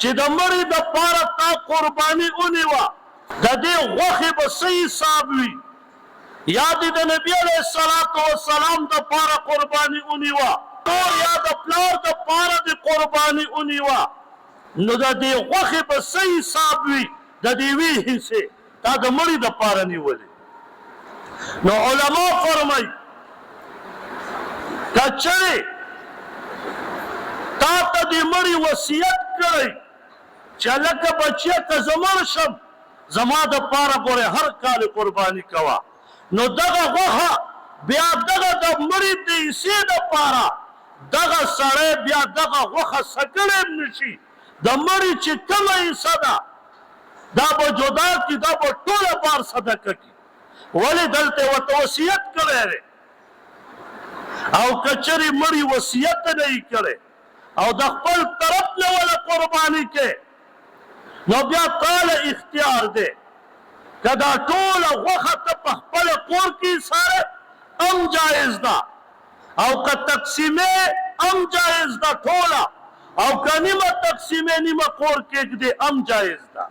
چې د مړي دپاره تا قرباني ونیوه د دې غوښې به څه حساب وي یا دې د نبي علیه السلام دپاره قرباني ونیوه یا د پلار دپاره دې قرباني ونیوه نو د دې غوښې به څه حساب وي د دې وی حصې تا د مړي دپاره نیولې نو علما فرمایي که چېرې تا ته دې مړي وصیت کړی چې لکه بچیه که زه مړ شم زما دپاره ګورې هر کال قرباني کوه نو دغه غوښه بیا دغه د مړي د حصې دپاره دغه سړی بیا دغه غوښه سکلی هم نشي د مړي چې کومه حصه ده دا به جدا کړي دا به ټوله بار صدقه کړي ولې دلته ورته وصیت کړی دی او که چېرې مړي وصیت نه یې کړی او د خپل طرف نه وله قرباني کې نو بیا تاله اختیار دی که دا ټوله غوښه ته په خپله کور کې ایساره هم جایز ده او که تقسیمې هم جایز ده ټوله او که نیمه تقسیمې نیمه کور کې ږدې هم جایز ده